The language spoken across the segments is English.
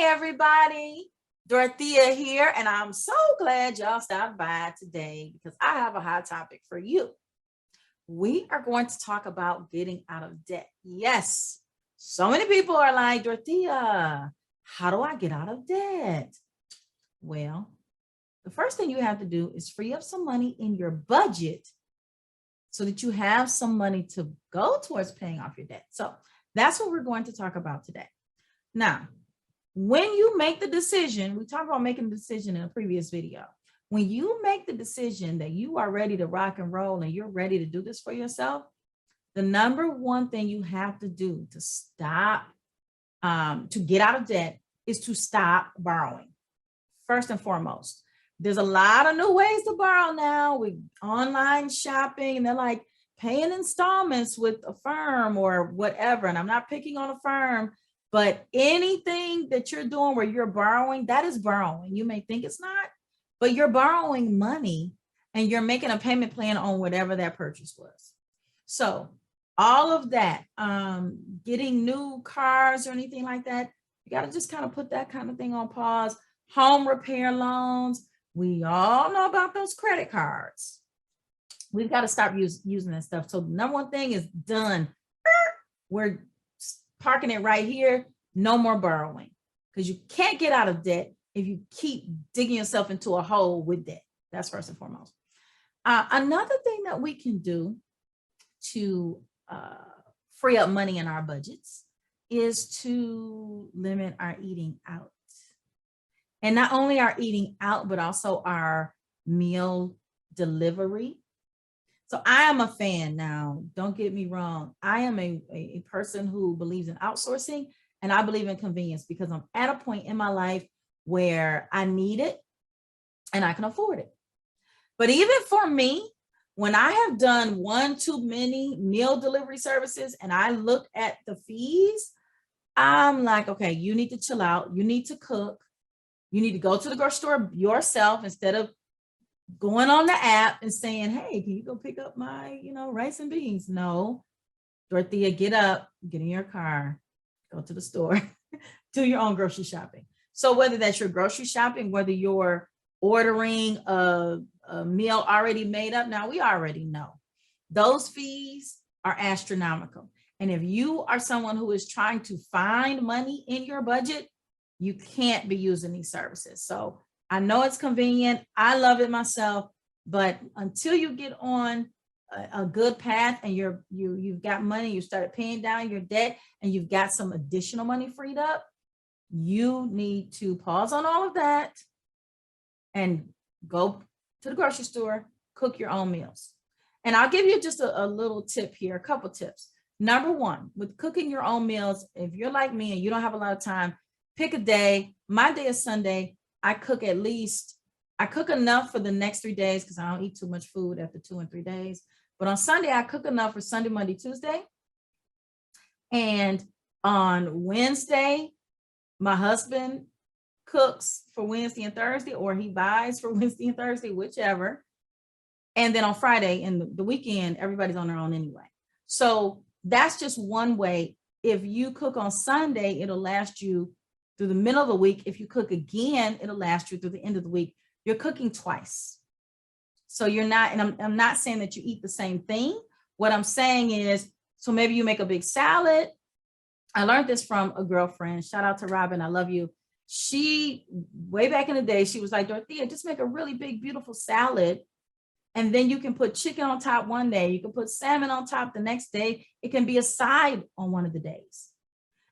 everybody. Dorethia here, and I'm so glad y'all stopped by today because I have a hot topic for you. We are going to talk about getting out of debt. Yes, so many people are like, Dorethia, how do I get out of debt? Well, the first thing you have to do is free up some money in your budget so that you have some money to go towards paying off your debt. So that's what we're going to talk about today. Now, when you make the decision, we talked about making a decision in a previous video. When you make the decision that you are ready to rock and roll and you're ready to do this for yourself, the number one thing you have to do to stop, to get out of debt is to stop borrowing. First and foremost, there's a lot of new ways to borrow now with online shopping, and they're like paying installments with a firm or whatever. And I'm not picking on a firm, but anything that you're doing where you're borrowing, that is borrowing. You may think it's not, but you're borrowing money and you're making a payment plan on whatever that purchase was. So all of that, getting new cars or anything like that, you got to just kind of put that kind of thing on pause. Home repair loans. We all know about those credit cards. We've got to stop using that stuff. So the number one thing is done. We're parking it right here. No more borrowing, because you can't get out of debt if you keep digging yourself into a hole with debt. That's first and foremost. Another thing that we can do to free up money in our budgets is to limit our eating out. And not only our eating out, but also our meal delivery. So I am a fan now, don't get me wrong. I am a person who believes in outsourcing, and I believe in convenience because I'm at a point in my life where I need it and I can afford it. But even for me, when I have done one too many meal delivery services and I look at the fees, I'm like, okay, you need to chill out. You need to cook. You need to go to the grocery store yourself instead of going on the app and saying, hey, can you go pick up my, rice and beans? No, Dorethia, get up, get in your car, go to the store, do your own grocery shopping. So whether that's your grocery shopping, whether you're ordering a meal already made up, now we already know those fees are astronomical. And if you are someone who is trying to find money in your budget, you can't be using these services. So I know it's convenient. I love it myself, but until you get on a good path and you've got money, you started paying down your debt and you've got some additional money freed up, you need to pause on all of that and go to the grocery store, cook your own meals. And I'll give you just a little tip here, a couple tips. Number one, with cooking your own meals, if you're like me and you don't have a lot of time, pick a day. My day is Sunday. I cook enough for the next 3 days because I don't eat too much food after 2 and 3 days. But on Sunday, I cook enough for Sunday, Monday, Tuesday. And on Wednesday, my husband cooks for Wednesday and Thursday, or he buys for Wednesday and Thursday, whichever. And then on Friday and the weekend, everybody's on their own anyway. So that's just one way. If you cook on Sunday, it'll last you through the middle of the week. If you cook again, it'll last you through the end of the week. You're cooking twice. So you're not, and I'm not saying that you eat the same thing. What I'm saying is, so maybe you make a big salad. I learned this from a girlfriend. Shout out to Robin. I love you. She, way back in the day, she was like, Dorethia, just make a really big, beautiful salad. And then you can put chicken on top one day. You can put salmon on top the next day. It can be a side on one of the days.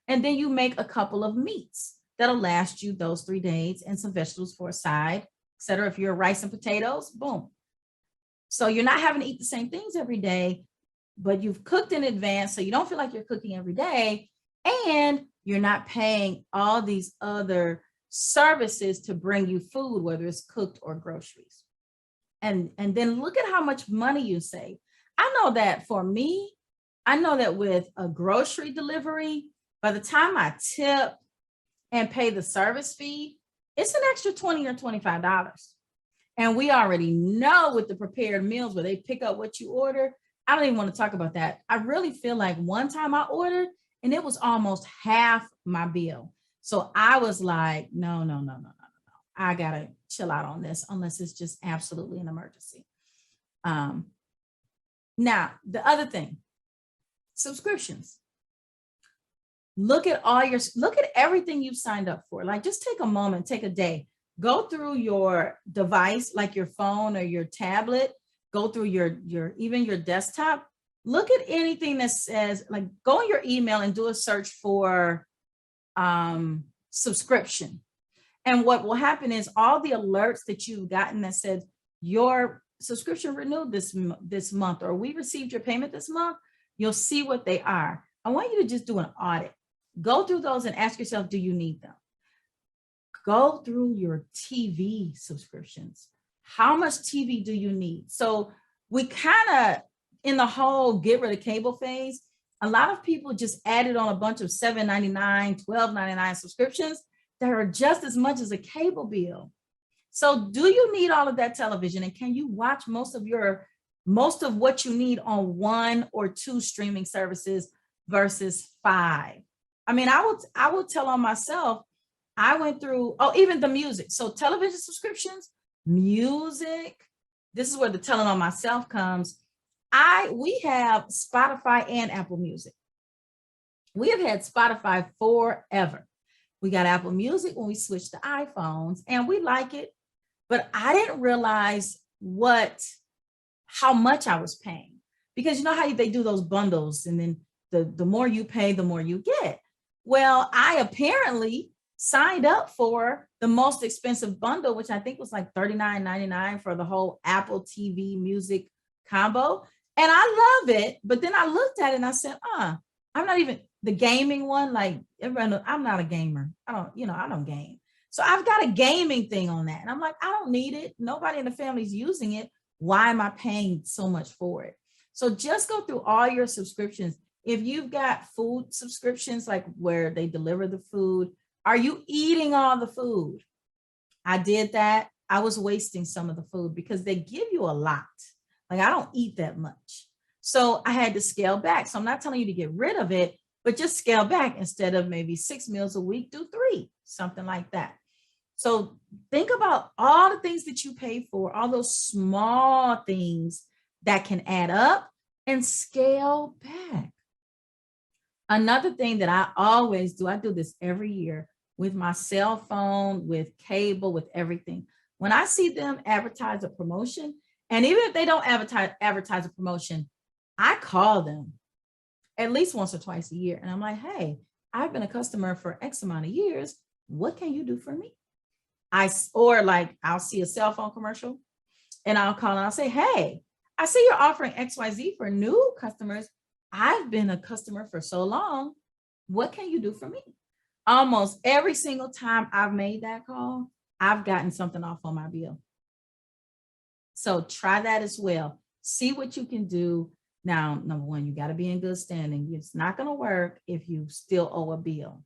And then you make a couple of meats that'll last you those 3 days and some vegetables for a side, etc. If you're rice and potatoes, boom. So you're not having to eat the same things every day, but you've cooked in advance so you don't feel like you're cooking every day, and you're not paying all these other services to bring you food, whether it's cooked or groceries. And then look at how much money you save. I know that for me, I know that with a grocery delivery, by the time I tip and pay the service fee, it's an extra $20 or $25. And we already know with the prepared meals where they pick up what you order, I don't even want to talk about that. I really feel like one time I ordered and it was almost half my bill. So I was like, no, no, no, no, no, no, no. I gotta chill out on this unless it's just absolutely an emergency. Um, Now, the other thing, subscriptions. Look at everything you've signed up for. Like just take a moment, take a day, go through your device, like your phone or your tablet, go through even your desktop. Look at anything that says, like, go in your email and do a search for subscription. And what will happen is all the alerts that you've gotten that said your subscription renewed this month, or we received your payment this month, you'll see what they are. I want you to just do an audit. Go through those and ask yourself, do you need them? Go through your TV subscriptions. How much TV do you need? So we kind of, in the whole get rid of cable phase, a lot of people just added on a bunch of $7.99, $12.99 subscriptions that are just as much as a cable bill. So do you need all of that television? And can you watch most of what you need on 1 or 2 streaming services versus 5? I mean, I will tell on myself, I went through, even the music. So television subscriptions, music, this is where the telling on myself comes. We have Spotify and Apple Music. We have had Spotify forever. We got Apple Music when we switched to iPhones, and we like it, but I didn't realize how much I was paying, because you know how they do those bundles, and then the more you pay, the more you get. Well, I apparently signed up for the most expensive bundle, which I think was like $39.99 for the whole Apple TV music combo. And I love it. But then I looked at it and I said, I'm not even the gaming one. Like, I'm not a gamer. I don't game. So I've got a gaming thing on that. And I'm like, I don't need it. Nobody in the family's using it. Why am I paying so much for it? So just go through all your subscriptions. If you've got food subscriptions, like where they deliver the food, are you eating all the food? I did that. I was wasting some of the food because they give you a lot. Like, I don't eat that much. So I had to scale back. So I'm not telling you to get rid of it, but just scale back. Instead of maybe 6 meals a week, do 3, something like that. So think about all the things that you pay for, all those small things that can add up, and scale back. Another thing that I always do, I do this every year with my cell phone, with cable, with everything. When I see them advertise a promotion, and even if they don't advertise a promotion, I call them at least once or twice a year. And I'm like, hey, I've been a customer for X amount of years. What can you do for me? I'll see a cell phone commercial and I'll call and I'll say, hey, I see you're offering XYZ for new customers. I've been a customer for so long. What can you do for me? Almost every single time I've made that call, I've gotten something off on my bill. So try that as well. See what you can do. Now, number one, you got to be in good standing. It's not going to work if you still owe a bill.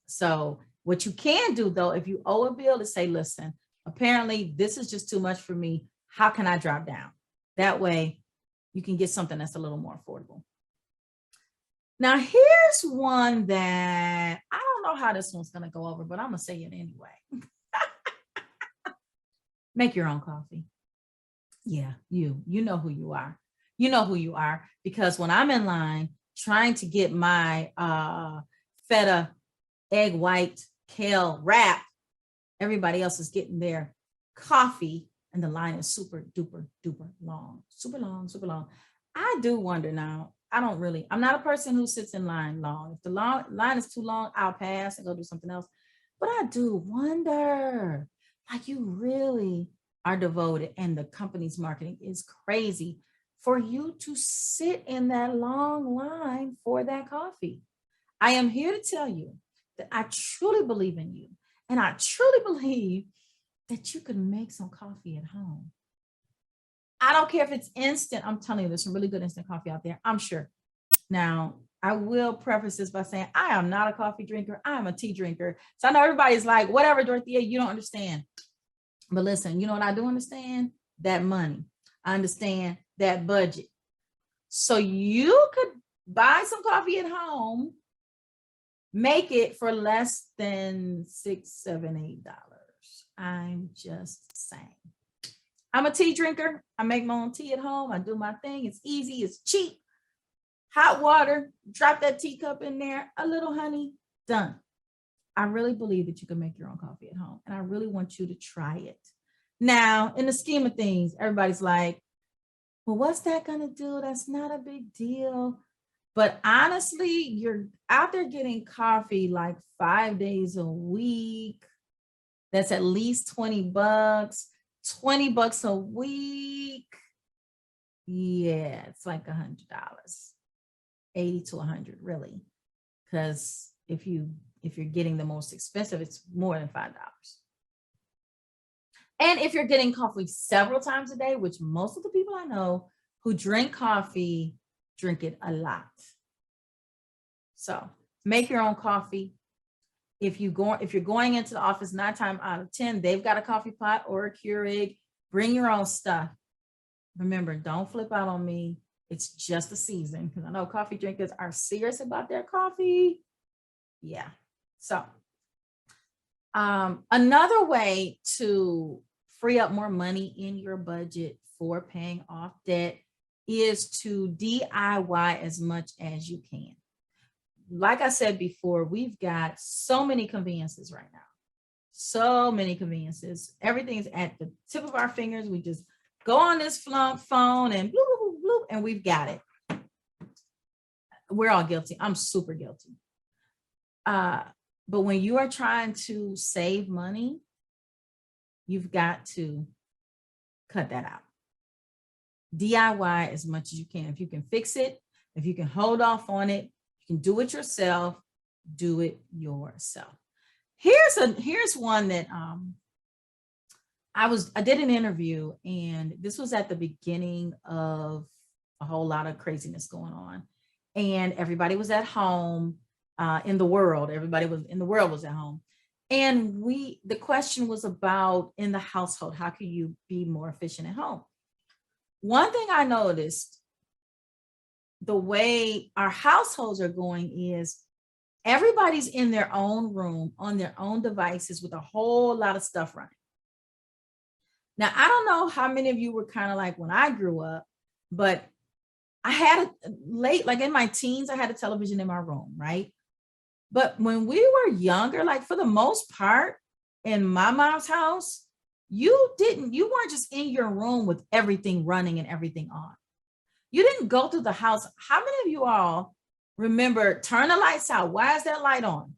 So what you can do, though, if you owe a bill, is say, listen, apparently this is just too much for me. How can I drop down? That way you can get something that's a little more affordable. Now, here's one that I don't know how this one's going to go over, but I'm going to say it anyway. Make your own coffee. Yeah, you know who you are. You know who you are, because when I'm in line trying to get my feta egg white kale wrap, everybody else is getting their coffee and the line is super duper duper long, super long, super long. I do wonder now. I'm not a person who sits in line long. If the line is too long, I'll pass and go do something else. But I do wonder, like, you really are devoted and the company's marketing is crazy for you to sit in that long line for that coffee. I am here to tell you that I truly believe in you. And I truly believe that you can make some coffee at home. I don't care if it's instant. I'm telling you, there's some really good instant coffee out there, I'm sure. Now, I will preface this by saying I am not a coffee drinker. I am a tea drinker. So I know everybody's like, whatever, Dorethia, you don't understand. But listen, you know what I do understand? That money. I understand that budget. So you could buy some coffee at home Make it for less than $6, $7, $8. I'm just saying. I'm a tea drinker. I make my own tea at home. I do my thing. It's easy. It's cheap. Hot water. Drop that teacup in there. A little honey. Done. I really believe that you can make your own coffee at home. And I really want you to try it. Now, in the scheme of things, everybody's like, well, what's that going to do? That's not a big deal. But honestly, you're out there getting coffee like 5 days a week. That's at least $20, $20 a week. Yeah, it's like $100, 80 to 100 really. Because if you're getting the most expensive, it's more than $5. And if you're getting coffee several times a day, which most of the people I know who drink coffee drink it a lot. So make your own coffee. If you're going into the office 9 times out of 10, they've got a coffee pot or a Keurig. Bring your own stuff. Remember, don't flip out on me. It's just a season, because I know coffee drinkers are serious about their coffee. Yeah. So another way to free up more money in your budget for paying off debt is to DIY as much as you can. Like I said before, we've got so many conveniences right now. So many conveniences. Everything's at the tip of our fingers. We just go on this phone and bloop, bloop, bloop, bloop, and we've got it. We're all guilty. I'm super guilty. But when you are trying to save money, you've got to cut that out. DIY as much as you can. If you can fix it, if you can hold off on it, you can do it yourself, do it yourself. Here's one that I did an interview, and this was at the beginning of a whole lot of craziness going on. And everybody was at home in the world. Everybody was in the world was at home. And the question was about in the household, how can you be more efficient at home? One thing I noticed, the way our households are going is everybody's in their own room on their own devices with a whole lot of stuff running. Now, I don't know how many of you were kind of like when I grew up, but I had like in my teens, I had a television in my room, right? But when we were younger, like for the most part in my mom's house, you weren't just in your room with everything running and everything on. You didn't go through the house. How many of you all remember turn the lights out? Why is that light on?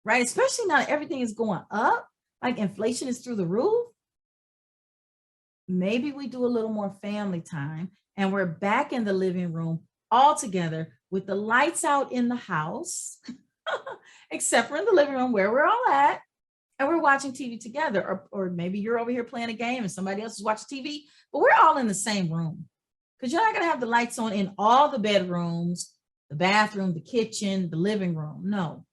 Right? Especially now that everything is going up, like inflation is through the roof. Maybe we do a little more family time and we're back in the living room all together with the lights out in the house, except for in the living room where we're all at, and we're watching TV together. Or maybe you're over here playing a game and somebody else is watching TV, but we're all in the same room, because you're not going to have the lights on in all the bedrooms, the bathroom, the kitchen, the living room. No,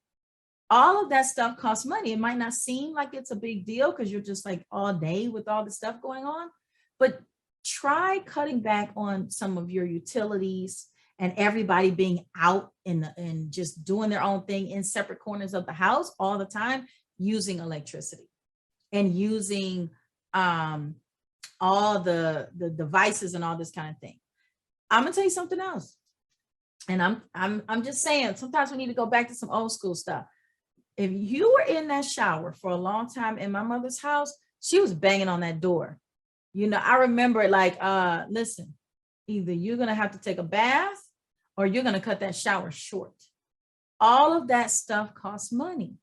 all of that stuff costs money. It might not seem like it's a big deal because you're just like all day with all the stuff going on, but try cutting back on some of your utilities and everybody being out and just doing their own thing in separate corners of the house all the time, using electricity and using all the devices and all this kind of thing. I'm gonna tell you something else, and I'm just saying sometimes we need to go back to some old school stuff. If you were in that shower for a long time in my mother's house, she was banging on that door. You know, I remember it like, listen, either you're gonna have to take a bath or you're gonna cut that shower short. All of that stuff costs money.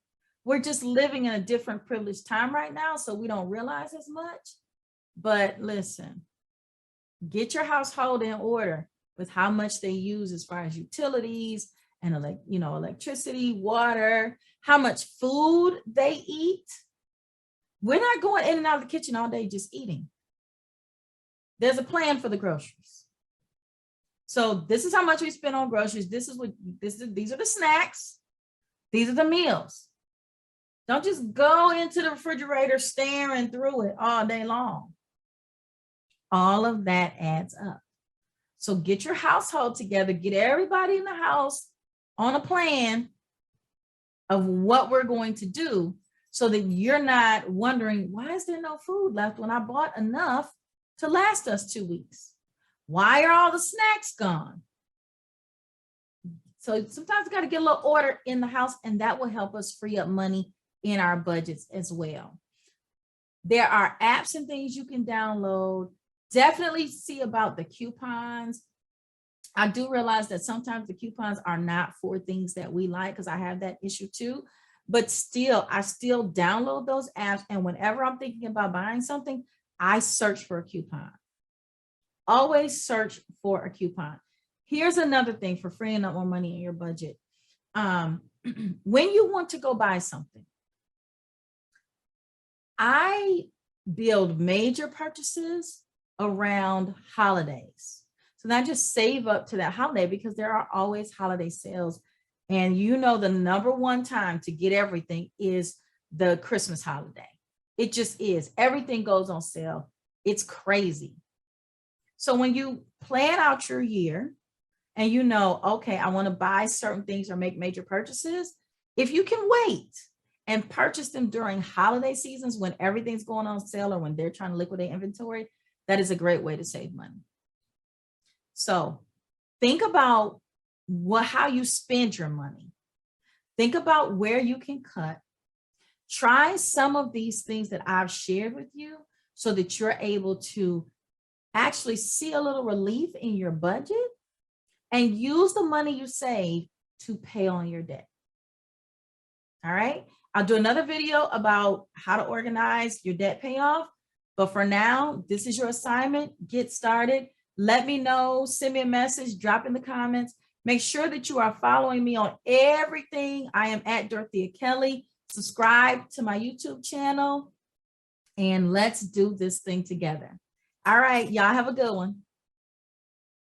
We're just living in a different privileged time right now, so we don't realize as much. But listen, get your household in order with how much they use as far as utilities and electricity, water, how much food they eat. We're not going in and out of the kitchen all day just eating. There's a plan for the groceries. So this is how much we spend on groceries. These are the snacks. These are the meals. Don't just go into the refrigerator staring through it all day long. All of that adds up. So get your household together, get everybody in the house on a plan, of what we're going to do so that you're not wondering, why is there no food left when I bought enough to last us 2 weeks? Why are all the snacks gone? So sometimes we got to get a little order in the house, and that will help us free up money in our budgets as well. There are apps and things you can download. Definitely see about the coupons. I do realize that sometimes the coupons are not for things that we like, because I have that issue too. But still, I still download those apps. And whenever I'm thinking about buying something, I search for a coupon. Always search for a coupon. Here's another thing for freeing up more money in your budget. When you want to go buy something, I build major purchases around holidays. So not just save up to that holiday, because there are always holiday sales. And you know, the number one time to get everything is the Christmas holiday. It just is. Everything goes on sale. It's crazy. So when you plan out your year and you know, okay, I want to buy certain things or make major purchases, if you can wait and purchase them during holiday seasons when everything's going on sale or when they're trying to liquidate inventory, that is a great way to save money. So think about how you spend your money. Think about where you can cut. Try some of these things that I've shared with you so that you're able to actually see a little relief in your budget and use the money you save to pay on your debt. All right. I'll do another video about how to organize your debt payoff. But for now, this is your assignment. Get started. Let me know. Send me a message. Drop in the comments. Make sure that you are following me on everything. I am at Dorethia Kelly. Subscribe to my YouTube channel. And let's do this thing together. All right. Y'all have a good one.